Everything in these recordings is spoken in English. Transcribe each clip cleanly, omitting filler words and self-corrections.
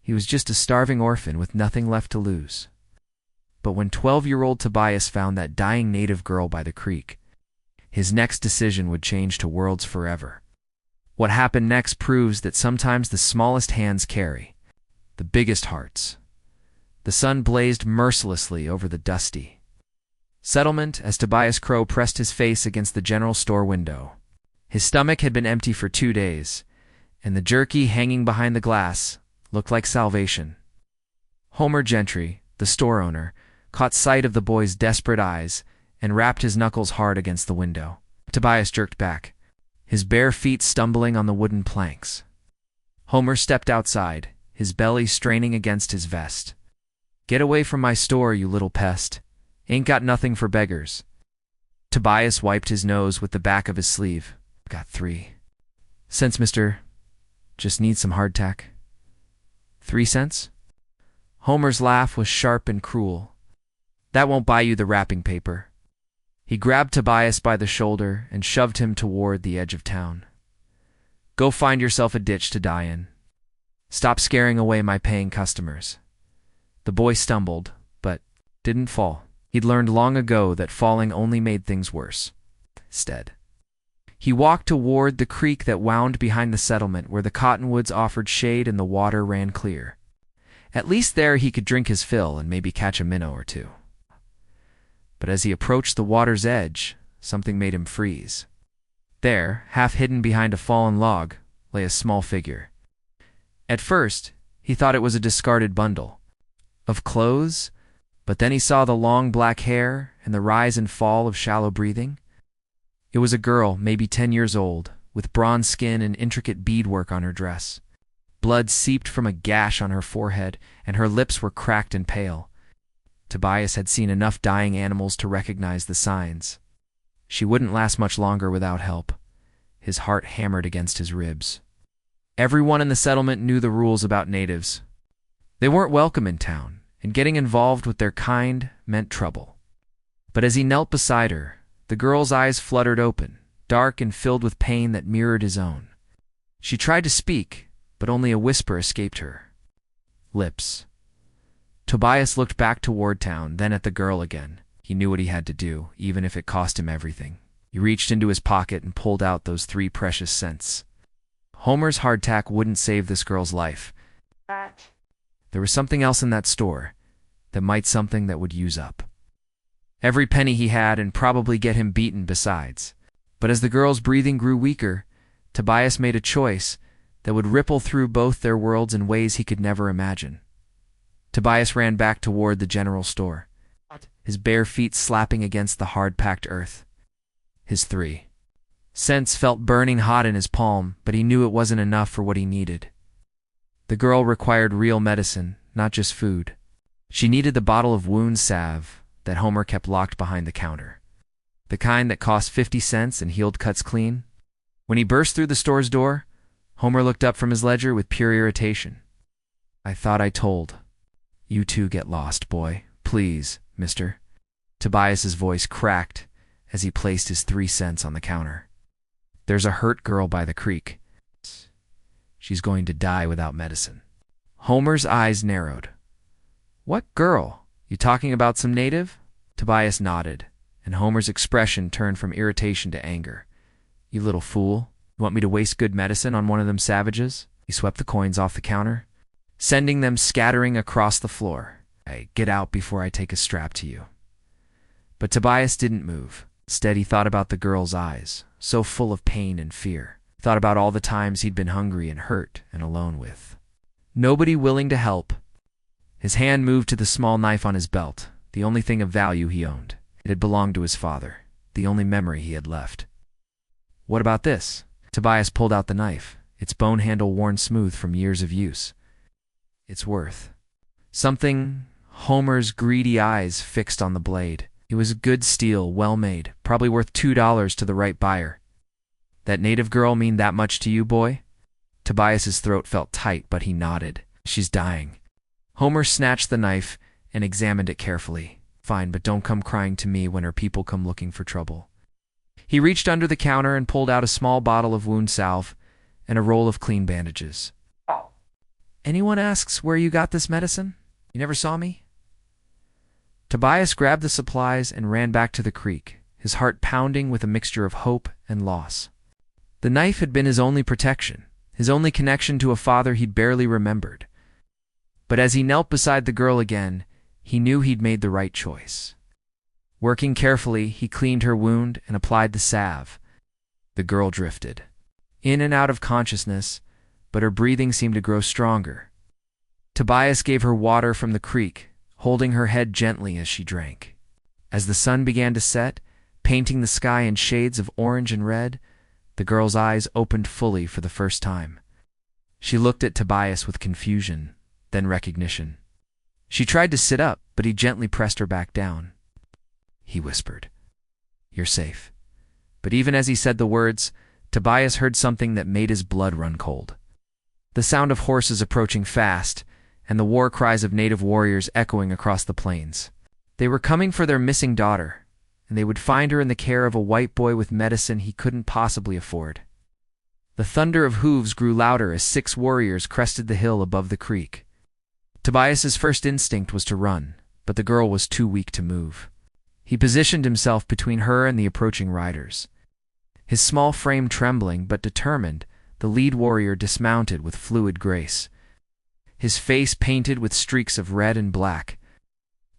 He was just a starving orphan with nothing left to lose. But when 12-year-old Tobias found that dying native girl by the creek, his next decision would change to worlds forever. What happened next proves that sometimes the smallest hands carry the biggest hearts. The sun blazed mercilessly over the dusty settlement as Tobias Crow pressed his face against the general store window. His stomach had been empty for 2 days, and the jerky hanging behind the glass looked like salvation. Homer Gentry, the store owner, caught sight of the boy's desperate eyes and rapped his knuckles hard against the window. Tobias jerked back, his bare feet stumbling on the wooden planks. Homer stepped outside, his belly straining against his vest. "Get away from my store, you little pest. Ain't got nothing for beggars." Tobias wiped his nose with the back of his sleeve. "Got 3 cents, mister. Just need some hardtack." 3 cents? Homer's laugh was sharp and cruel. "That won't buy you the wrapping paper." He grabbed Tobias by the shoulder and shoved him toward the edge of town. "Go find yourself a ditch to die in. Stop scaring away my paying customers." The boy stumbled, but didn't fall. He'd learned long ago that falling only made things worse. Instead, he walked toward the creek that wound behind the settlement where the cottonwoods offered shade and the water ran clear. At least there he could drink his fill and maybe catch a minnow or two. But as he approached the water's edge, something made him freeze. There, half hidden behind a fallen log, lay a small figure. At first, he thought it was a discarded bundle of clothes, but then he saw the long black hair and the rise and fall of shallow breathing. It was a girl, maybe 10 years old, with bronze skin and intricate beadwork on her dress. Blood seeped from a gash on her forehead, and her lips were cracked and pale. Tobias had seen enough dying animals to recognize the signs. She wouldn't last much longer without help. His heart hammered against his ribs. Everyone in the settlement knew the rules about natives. They weren't welcome in town, and getting involved with their kind meant trouble. But as he knelt beside her, the girl's eyes fluttered open, dark and filled with pain that mirrored his own. She tried to speak, but only a whisper escaped her lips. Tobias looked back toward town, then at the girl again. He knew what he had to do, even if it cost him everything. He reached into his pocket and pulled out those 3 precious cents. Homer's hardtack wouldn't save this girl's life. There was something else in that store something that would use up every penny he had and probably get him beaten besides. But as the girl's breathing grew weaker, Tobias made a choice that would ripple through both their worlds in ways he could never imagine. Tobias ran back toward the general store, his bare feet slapping against the hard-packed earth. His 3 cents felt burning hot in his palm, but he knew it wasn't enough for what he needed. The girl required real medicine, not just food. She needed the bottle of wound salve that Homer kept locked behind the counter, the kind that cost 50 cents and healed cuts clean. When he burst through the store's door, Homer looked up from his ledger with pure irritation. "I thought I told. You two get lost, boy. Please, mister." Tobias's voice cracked as he placed his 3 cents on the counter. "There's a hurt girl by the creek. She's going to die without medicine." Homer's eyes narrowed. "What girl? You talking about some native?" Tobias nodded, and Homer's expression turned from irritation to anger. "You little fool. You want me to waste good medicine on one of them savages?" He swept the coins off the counter, sending them scattering across the floor. "Hey, get out before I take a strap to you." But Tobias didn't move. Instead, he thought about the girl's eyes, so full of pain and fear. He thought about all the times he'd been hungry and hurt and alone with nobody willing to help. His hand moved to the small knife on his belt, the only thing of value he owned. It had belonged to his father, the only memory he had left. "What about this?" Tobias pulled out the knife, its bone handle worn smooth from years of use. "It's worth something." Homer's greedy eyes fixed on the blade. It was good steel, well made, probably worth $2 to the right buyer. "That native girl mean that much to you, boy?" Tobias's throat felt tight, but he nodded. "She's dying." Homer snatched the knife and examined it carefully. "Fine, but don't come crying to me when her people come looking for trouble." He reached under the counter and pulled out a small bottle of wound salve and a roll of clean bandages. Anyone asks where you got this medicine? You never saw me? Tobias grabbed the supplies and ran back to the creek, his heart pounding with a mixture of hope and loss. The knife had been his only protection, his only connection to a father he'd barely remembered. But as he knelt beside the girl again, he knew he'd made the right choice. Working carefully, he cleaned her wound and applied the salve. The girl drifted in and out of consciousness, but her breathing seemed to grow stronger. Tobias gave her water from the creek, holding her head gently as she drank. As the sun began to set, painting the sky in shades of orange and red, the girl's eyes opened fully for the first time. She looked at Tobias with confusion, then recognition. She tried to sit up, but he gently pressed her back down. He whispered, "You're safe." But even as he said the words, Tobias heard something that made his blood run cold. The sound of horses approaching fast, and the war cries of native warriors echoing across the plains. They were coming for their missing daughter, and they would find her in the care of a white boy with medicine he couldn't possibly afford. The thunder of hooves grew louder as 6 warriors crested the hill above the creek. Tobias's first instinct was to run, but the girl was too weak to move. He positioned himself between her and the approaching riders. His small frame trembling but determined, the lead warrior dismounted with fluid grace. His face painted with streaks of red and black.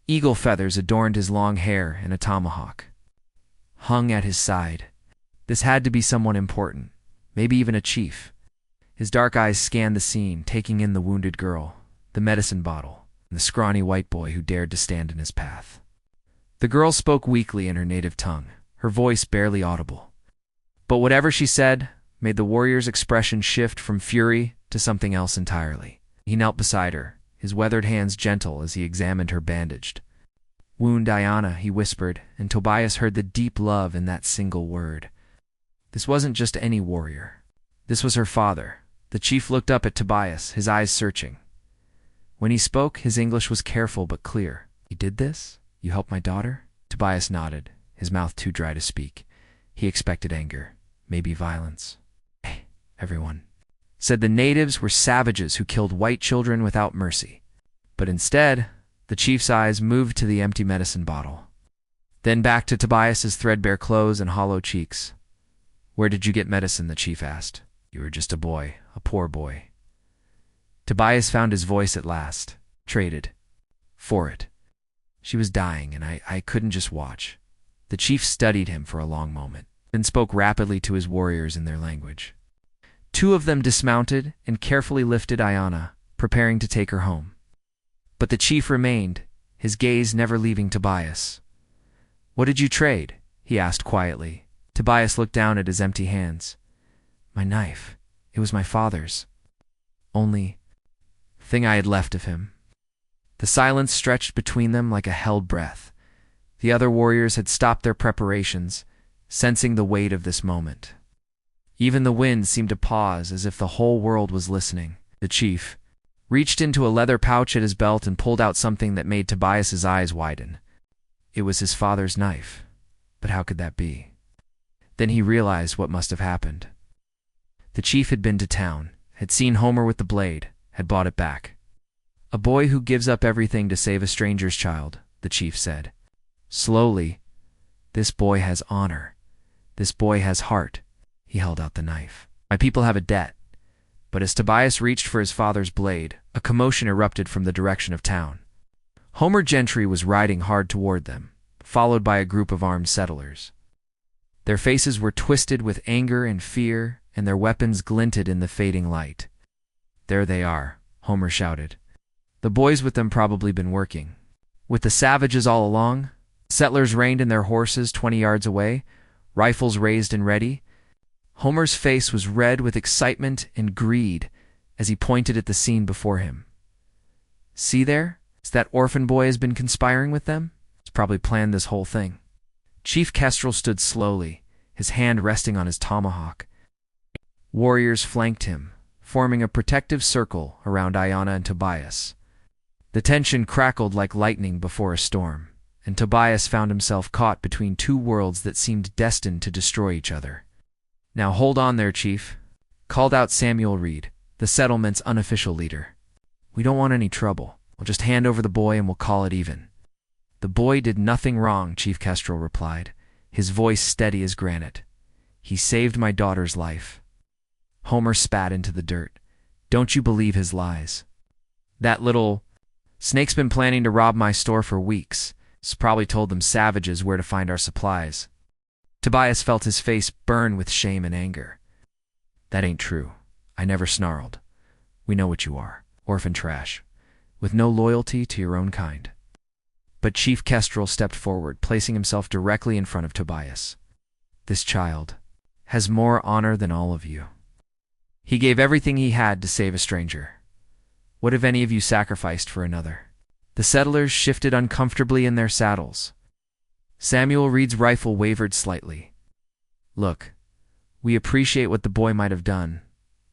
Eagle feathers adorned his long hair, and a tomahawk hung at his side. This had to be someone important, maybe even a chief. His dark eyes scanned the scene, taking in the wounded girl, the medicine bottle, and the scrawny white boy who dared to stand in his path. The girl spoke weakly in her native tongue, her voice barely audible. But whatever she said made the warrior's expression shift from fury to something else entirely. He knelt beside her, his weathered hands gentle as he examined her bandaged wound. "Ayana," he whispered, and Tobias heard the deep love in that single word. This wasn't just any warrior. This was her father. The chief looked up at Tobias, his eyes searching. When he spoke, his English was careful but clear. "You did this? You helped my daughter?" Tobias nodded, his mouth too dry to speak. He expected anger, maybe violence. "Hey, everyone," said the natives were savages who killed white children without mercy. But instead, the chief's eyes moved to the empty medicine bottle. Then back to Tobias's threadbare clothes and hollow cheeks. "Where did you get medicine?" the chief asked. "You were just a boy, a poor boy." Tobias found his voice at last. "Traded. For it. She was dying, and I couldn't just watch." The chief studied him for a long moment, then spoke rapidly to his warriors in their language. 2 of them dismounted and carefully lifted Ayana, preparing to take her home. But the chief remained, his gaze never leaving Tobias. "What did you trade?" he asked quietly. Tobias looked down at his empty hands. "My knife. It was my father's. Only thing I had left of him." The silence stretched between them like a held breath. The other warriors had stopped their preparations, sensing the weight of this moment. Even the wind seemed to pause as if the whole world was listening. The chief reached into a leather pouch at his belt and pulled out something that made Tobias's eyes widen. It was his father's knife. But how could that be? Then he realized what must have happened. The chief had been to town, had seen Homer with the blade, had bought it back. "A boy who gives up everything to save a stranger's child," the chief said. Slowly, "This boy has honor. This boy has heart." He held out the knife. "My people have a debt." But as Tobias reached for his father's blade, a commotion erupted from the direction of town. Homer Gentry was riding hard toward them, followed by a group of armed settlers. Their faces were twisted with anger and fear, and their weapons glinted in the fading light. "There they are," Homer shouted. The boys with them probably been working. With the savages all along, settlers reined in their horses 20 yards away, rifles raised and ready. Homer's face was red with excitement and greed as he pointed at the scene before him. "See there? It's that orphan boy has been conspiring with them. He's probably planned this whole thing." Chief Kestrel stood slowly, his hand resting on his tomahawk. Warriors flanked him, forming a protective circle around Ayana and Tobias. The tension crackled like lightning before a storm, and Tobias found himself caught between 2 worlds that seemed destined to destroy each other. "Now hold on there, Chief," called out Samuel Reed, the settlement's unofficial leader. We don't want any trouble. We'll just hand over the boy and we'll call it even." "The boy did nothing wrong," Chief Kestrel replied, his voice steady as granite. "He saved my daughter's life." Homer spat into the dirt. "Don't you believe his lies? That little snake's been planning to rob my store for weeks. He's probably told them savages where to find our supplies." Tobias felt his face burn with shame and anger. "That ain't true. I never snarled. We know what you are. Orphan trash, with no loyalty to your own kind." But Chief Kestrel stepped forward, placing himself directly in front of Tobias. "This child has more honor than all of you. He gave everything he had to save a stranger. What have any of you sacrificed for another?" The settlers shifted uncomfortably in their saddles. Samuel Reed's rifle wavered slightly. "Look, we appreciate what the boy might have done,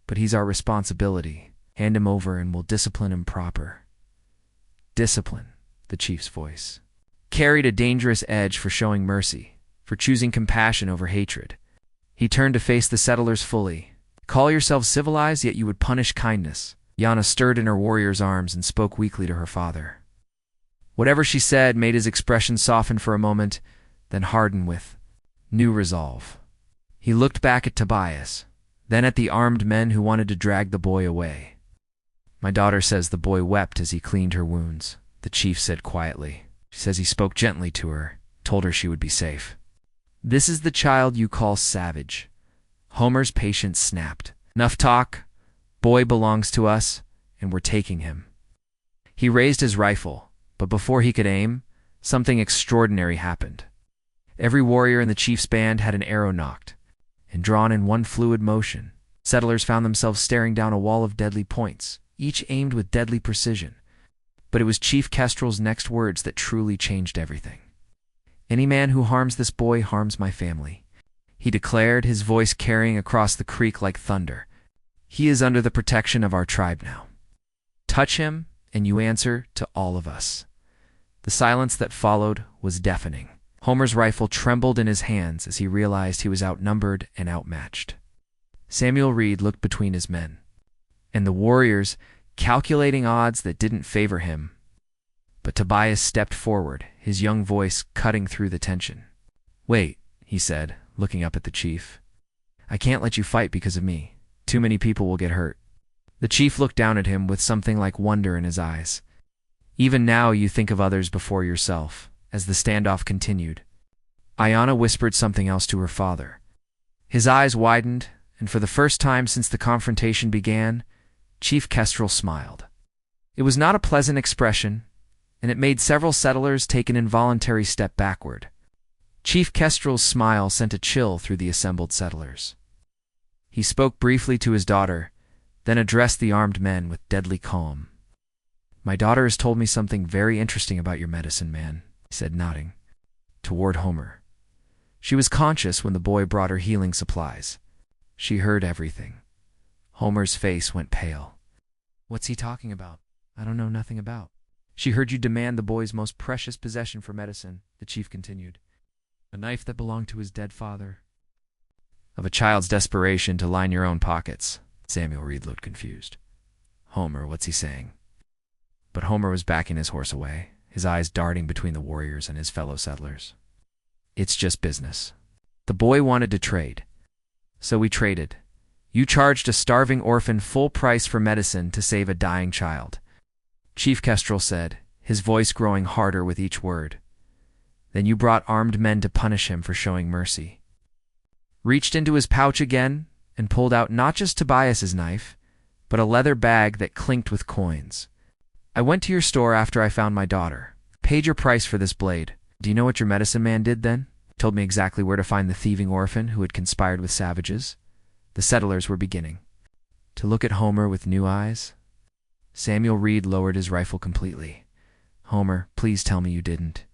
but he's our responsibility. Hand him over and we'll discipline him proper." Discipline, the chief's voice, carried a dangerous edge for showing mercy, for choosing compassion over hatred. He turned to face the settlers fully. "Call yourselves civilized, yet you would punish kindness." Yana stirred in her warrior's arms and spoke weakly to her father. Whatever she said made his expression soften for a moment, then harden with new resolve. He looked back at Tobias, then at the armed men who wanted to drag the boy away. "My daughter says the boy wept as he cleaned her wounds," the chief said quietly. "She says he spoke gently to her, told her she would be safe." "This is the child you call savage." Homer's patience snapped. "Enough talk. Boy belongs to us, and we're taking him." He raised his rifle, but before he could aim, something extraordinary happened. Every warrior in the chief's band had an arrow nocked, and drawn in one fluid motion. Settlers found themselves staring down a wall of deadly points, each aimed with deadly precision. But it was Chief Kestrel's next words that truly changed everything. "Any man who harms this boy harms my family," he declared, his voice carrying across the creek like thunder. "He is under the protection of our tribe now. Touch him, and you answer to all of us." The silence that followed was deafening. Homer's rifle trembled in his hands as he realized he was outnumbered and outmatched. Samuel Reed looked between his men, and the warriors, calculating odds that didn't favor him. But Tobias stepped forward, his young voice cutting through the tension. "Wait," he said, looking up at the chief. "I can't let you fight because of me. Too many people will get hurt." The chief looked down at him with something like wonder in his eyes. "Even now you think of others before yourself." As the standoff continued, Ayanna whispered something else to her father. His eyes widened, and for the first time since the confrontation began, Chief Kestrel smiled. It was not a pleasant expression, and it made several settlers take an involuntary step backward. Chief Kestrel's smile sent a chill through the assembled settlers. He spoke briefly to his daughter, then addressed the armed men with deadly calm. "My daughter has told me something very interesting about your medicine man," he said, nodding toward Homer. "She was conscious when the boy brought her healing supplies. She heard everything." Homer's face went pale. "What's he talking about? I don't know nothing about." "She heard you demand the boy's most precious possession for medicine," the chief continued. "A knife that belonged to his dead father." "Of a child's desperation to line your own pockets." Samuel Reed looked confused. "Homer, what's he saying?" But Homer was backing his horse away, his eyes darting between the warriors and his fellow settlers. "It's just business. The boy wanted to trade. So we traded. You charged a starving orphan full price for medicine to save a dying child," Chief Kestrel said, his voice growing harder with each word. "Then you brought armed men to punish him for showing mercy." Reached into his pouch again and pulled out not just Tobias's knife, but a leather bag that clinked with coins. "I went to your store after I found my daughter. Paid your price for this blade. Do you know what your medicine man did then? Told me exactly where to find the thieving orphan who had conspired with savages." The settlers were beginning to look at Homer with new eyes. Samuel Reed lowered his rifle completely. "Homer, please tell me you didn't."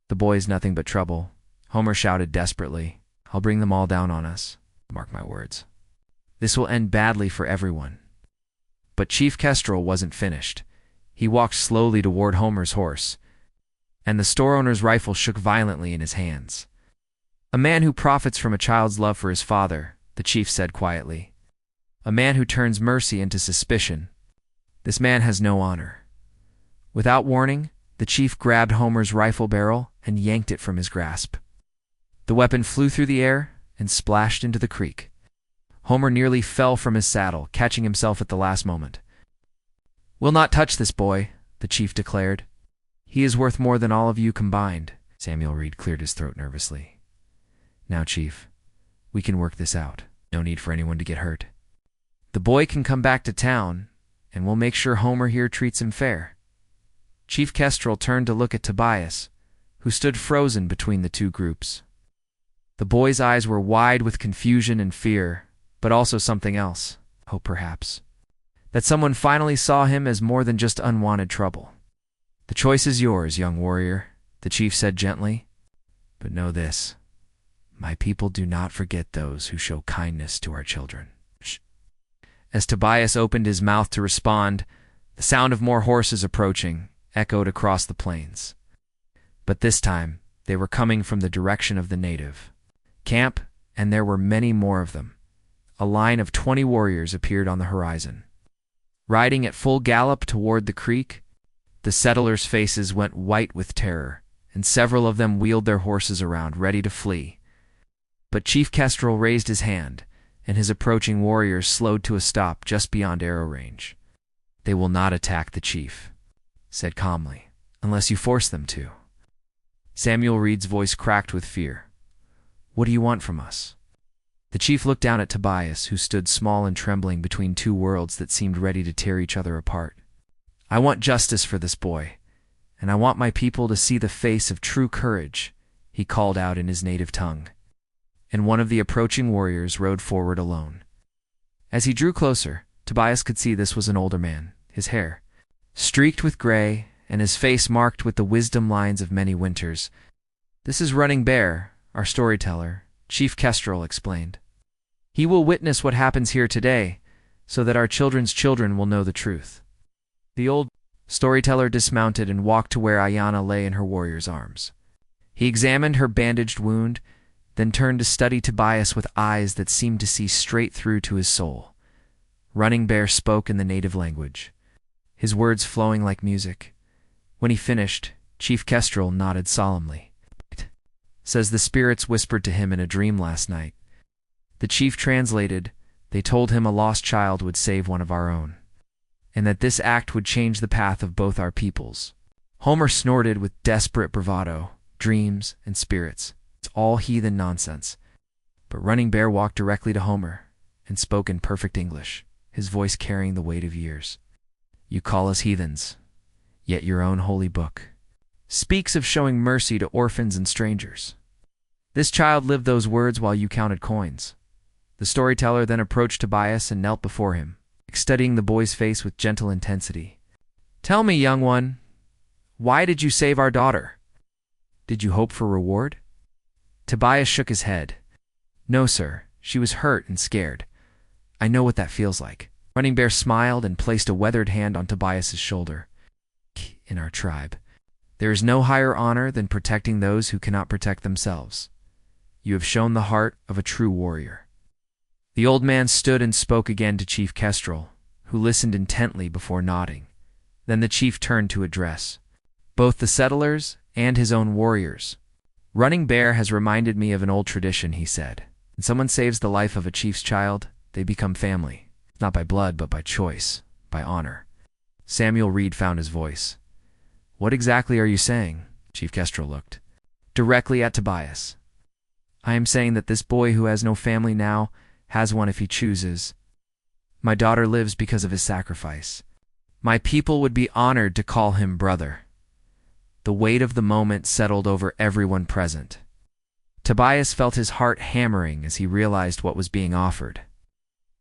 "The boy's nothing but trouble," Homer shouted desperately. "I'll bring them all down on us. Mark my words. This will end badly for everyone." But Chief Kestrel wasn't finished. He walked slowly toward Homer's horse, and the store owner's rifle shook violently in his hands. "A man who profits from a child's love for his father," the chief said quietly. "A man who turns mercy into suspicion." This man has no honor." Without warning, the chief grabbed Homer's rifle barrel and yanked it from his grasp. The weapon flew through the air and splashed into the creek. Homer nearly fell from his saddle, catching himself at the last moment. "We'll not touch this boy," the chief declared. "He is worth more than all of you combined." Samuel Reed cleared his throat nervously. "Now, Chief, we can work this out. No need for anyone to get hurt. The boy can come back to town, and we'll make sure Homer here treats him fair." Chief Kestrel turned to look at Tobias, who stood frozen between the two groups. The boy's eyes were wide with confusion and fear, but also something else, hope perhaps. That someone finally saw him as more than just unwanted trouble. "The choice is yours, young warrior," the chief said gently. "But know this, my people do not forget those who show kindness to our children." Shh. As Tobias opened his mouth to respond, the sound of more horses approaching echoed across the plains. But this time, they were coming from the direction of the native camp, and there were many more of them. A line of 20 warriors appeared on the horizon. Riding at full gallop toward the creek, the settlers' faces went white with terror, and several of them wheeled their horses around, ready to flee. But Chief Kestrel raised his hand, and his approaching warriors slowed to a stop just beyond arrow range. "They will not attack the chief," said calmly, "unless you force them to." Samuel Reed's voice cracked with fear. "What do you want from us?" The chief looked down at Tobias, who stood small and trembling between two worlds that seemed ready to tear each other apart. "I want justice for this boy, and I want my people to see the face of true courage," he called out in his native tongue. And one of the approaching warriors rode forward alone. As he drew closer, Tobias could see this was an older man, his hair streaked with gray and his face marked with the wisdom lines of many winters. "This is Running Bear, our storyteller," Chief Kestrel explained. "He will witness what happens here today, so that our children's children will know the truth." The old storyteller dismounted and walked to where Ayanna lay in her warrior's arms. He examined her bandaged wound, then turned to study Tobias with eyes that seemed to see straight through to his soul. Running Bear spoke in the native language, his words flowing like music. When he finished, Chief Kestrel nodded solemnly. "Says the spirits whispered to him in a dream last night." The chief translated, "They told him a lost child would save one of our own, and that this act would change the path of both our peoples." Homer snorted with desperate bravado. "Dreams and spirits. It's all heathen nonsense." But Running Bear walked directly to Homer and spoke in perfect English, his voice carrying the weight of years. "You call us heathens, yet your own holy book speaks of showing mercy to orphans and strangers. This child lived those words while you counted coins." The storyteller then approached Tobias and knelt before him, studying the boy's face with gentle intensity. "Tell me, young one, why did you save our daughter? Did you hope for reward?" Tobias shook his head. "No, sir. She was hurt and scared. I know what that feels like." Running Bear smiled and placed a weathered hand on Tobias's shoulder. "In our tribe, there is no higher honor than protecting those who cannot protect themselves. You have shown the heart of a true warrior." The old man stood and spoke again to Chief Kestrel, who listened intently before nodding. Then the chief turned to address both the settlers and his own warriors. "Running Bear has reminded me of an old tradition," he said. "When someone saves the life of a chief's child, they become family, not by blood but by choice, by honor." Samuel Reed found his voice. "What exactly are you saying?" Chief Kestrel looked directly at Tobias. "I am saying that this boy who has no family now has one if he chooses. My daughter lives because of his sacrifice. My people would be honored to call him brother." The weight of the moment settled over everyone present. Tobias felt his heart hammering as he realized what was being offered.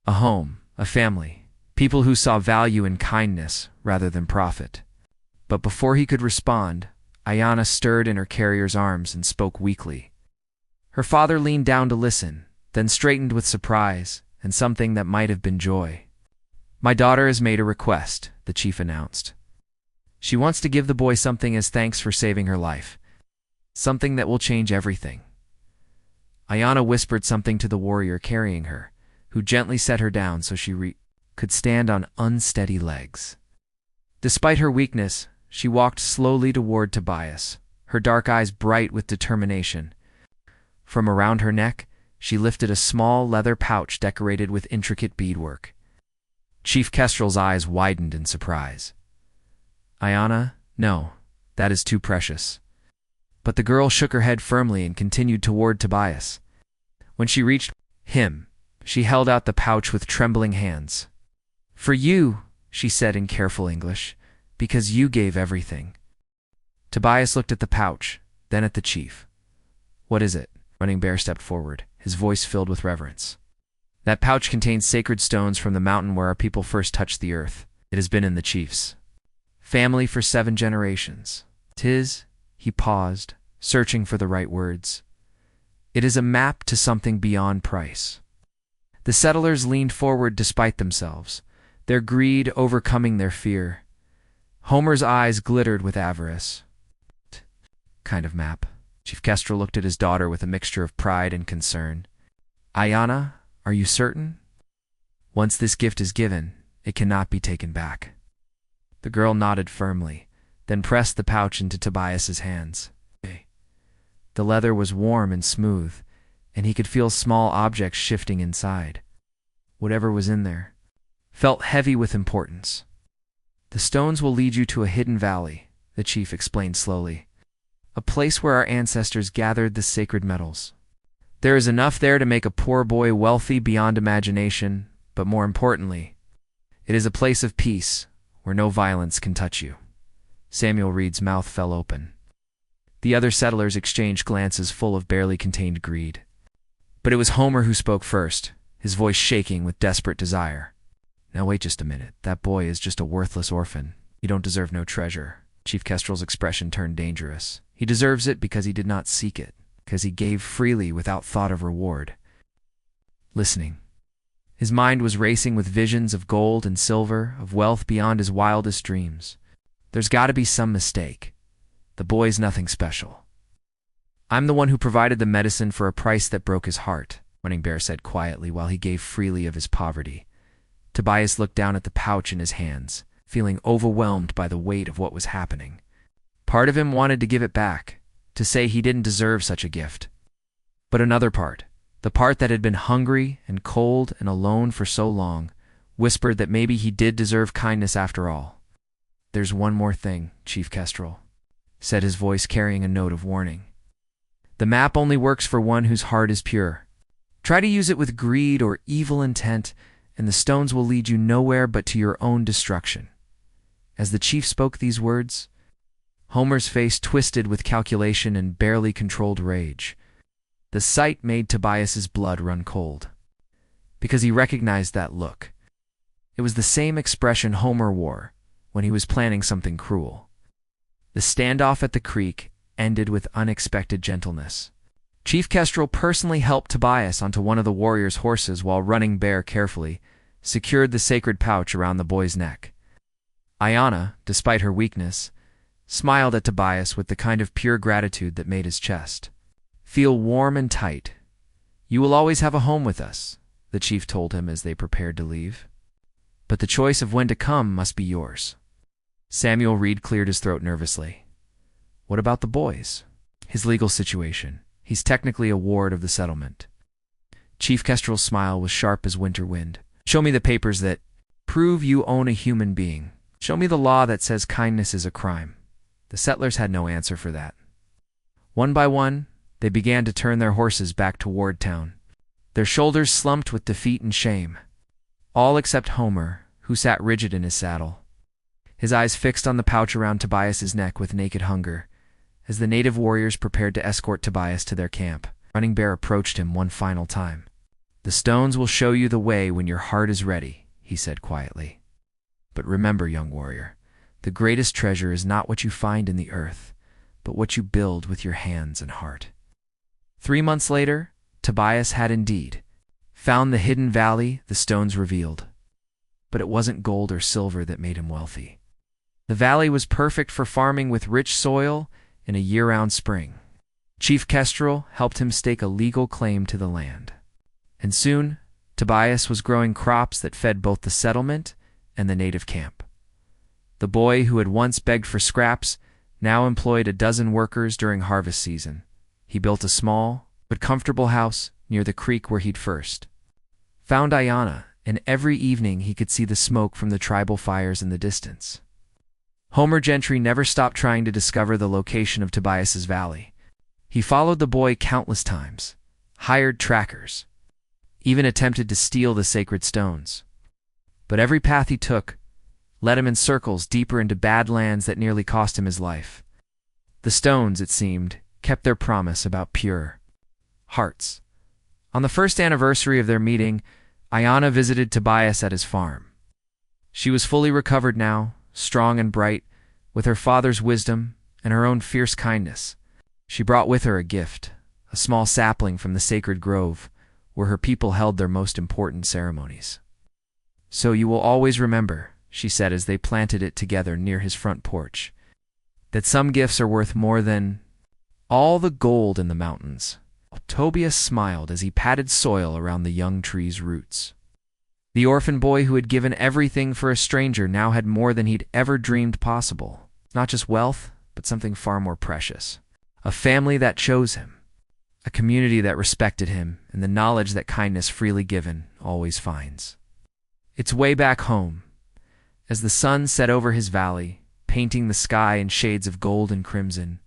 A home, a family, people who saw value in kindness rather than profit. But before he could respond, Ayanna stirred in her carrier's arms and spoke weakly. Her father leaned down to listen, then straightened with surprise and something that might have been joy. "My daughter has made a request," the chief announced. "She wants to give the boy something as thanks for saving her life. Something that will change everything." Ayanna whispered something to the warrior carrying her, who gently set her down so she could stand on unsteady legs. Despite her weakness, she walked slowly toward Tobias, her dark eyes bright with determination. From around her neck, she lifted a small leather pouch decorated with intricate beadwork. Chief Kestrel's eyes widened in surprise. "Ayana, no, that is too precious." But the girl shook her head firmly and continued toward Tobias. When she reached him, she held out the pouch with trembling hands. "For you," she said in careful English, "because you gave everything." Tobias looked at the pouch, then at the chief. "What is it?" Running Bear stepped forward, his voice filled with reverence. "That pouch contains sacred stones from the mountain where our people first touched the earth. It has been in the chief's family for 7 generations. 'Tis," he paused, searching for the right words. "It is a map to something beyond price." The settlers leaned forward despite themselves, their greed overcoming their fear. Homer's eyes glittered with avarice. "Kind of map?" Chief Kestrel looked at his daughter with a mixture of pride and concern. "Ayana, are you certain? Once this gift is given, it cannot be taken back." The girl nodded firmly, then pressed the pouch into Tobias's hands. The leather was warm and smooth, and he could feel small objects shifting inside. Whatever was in there felt heavy with importance. "The stones will lead you to a hidden valley," the chief explained slowly. "A place where our ancestors gathered the sacred metals. There is enough there to make a poor boy wealthy beyond imagination, but more importantly, it is a place of peace where no violence can touch you." Samuel Reed's mouth fell open. The other settlers exchanged glances full of barely contained greed. But it was Homer who spoke first, his voice shaking with desperate desire. "Now wait just a minute. That boy is just a worthless orphan. He don't deserve no treasure." Chief Kestrel's expression turned dangerous. "He deserves it because he did not seek it, because he gave freely without thought of reward." Listening, his mind was racing with visions of gold and silver, of wealth beyond his wildest dreams. "There's got to be some mistake. The boy's nothing special." "I'm the one who provided the medicine for a price that broke his heart," Running Bear said quietly while he gave freely of his poverty. Tobias looked down at the pouch in his hands, feeling overwhelmed by the weight of what was happening. Part of him wanted to give it back, to say he didn't deserve such a gift. But another part, the part that had been hungry and cold and alone for so long, whispered that maybe he did deserve kindness after all. "There's one more thing, Chief Kestrel," said his voice carrying a note of warning. "The map only works for one whose heart is pure. Try to use it with greed or evil intent, and the stones will lead you nowhere but to your own destruction." As the chief spoke these words, Homer's face twisted with calculation and barely controlled rage. The sight made Tobias's blood run cold, because he recognized that look. It was the same expression Homer wore when he was planning something cruel. The standoff at the creek ended with unexpected gentleness. Chief Kestrel personally helped Tobias onto one of the warriors' horses while Running Bear carefully secured the sacred pouch around the boy's neck. Ayana, despite her weakness, smiled at Tobias with the kind of pure gratitude that made his chest feel warm and tight. "You will always have a home with us," the chief told him as they prepared to leave. "But the choice of when to come must be yours." Samuel Reed cleared his throat nervously. "What about the boys? His legal situation. He's technically a ward of the settlement." Chief Kestrel's smile was sharp as winter wind. "Show me the papers that prove you own a human being. Show me the law that says kindness is a crime." The settlers had no answer for that. One by one, they began to turn their horses back toward town, their shoulders slumped with defeat and shame. All except Homer, who sat rigid in his saddle, his eyes fixed on the pouch around Tobias's neck with naked hunger. As the native warriors prepared to escort Tobias to their camp, Running Bear approached him one final time. "The stones will show you the way when your heart is ready," he said quietly. "But remember, young warrior, the greatest treasure is not what you find in the earth, but what you build with your hands and heart." 3 months later, Tobias had indeed found the hidden valley the stones revealed. But it wasn't gold or silver that made him wealthy. The valley was perfect for farming with rich soil in a year-round spring. Chief Kestrel helped him stake a legal claim to the land. And soon, Tobias was growing crops that fed both the settlement and the native camp. The boy who had once begged for scraps now employed a dozen workers during harvest season. He built a small but comfortable house near the creek where he'd first found Ayana, and every evening he could see the smoke from the tribal fires in the distance. Homer Gentry never stopped trying to discover the location of Tobias's valley. He followed the boy countless times, hired trackers, even attempted to steal the sacred stones. But every path he took led him in circles deeper into bad lands that nearly cost him his life. The stones, it seemed, kept their promise about pure hearts. On the first anniversary of their meeting, Ayana visited Tobias at his farm. She was fully recovered now, strong and bright, with her father's wisdom and her own fierce kindness. She brought with her a gift, a small sapling from the sacred grove, where her people held their most important ceremonies. "So you will always remember," she said as they planted it together near his front porch, "that some gifts are worth more than all the gold in the mountains." Tobias smiled as he patted soil around the young tree's roots. The orphan boy who had given everything for a stranger now had more than he'd ever dreamed possible. Not just wealth, but something far more precious. A family that chose him, a community that respected him, and the knowledge that kindness freely given always finds its way back home. As the sun set over his valley, painting the sky in shades of gold and crimson,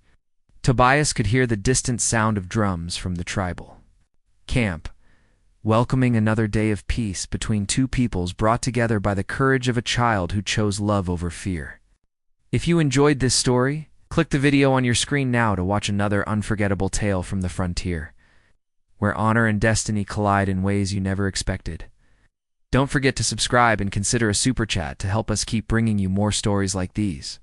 Tobias could hear the distant sound of drums from the tribal camp, welcoming another day of peace between two peoples brought together by the courage of a child who chose love over fear. If you enjoyed this story, click the video on your screen now to watch another unforgettable tale from the frontier, where honor and destiny collide in ways you never expected. Don't forget to subscribe and consider a super chat to help us keep bringing you more stories like these.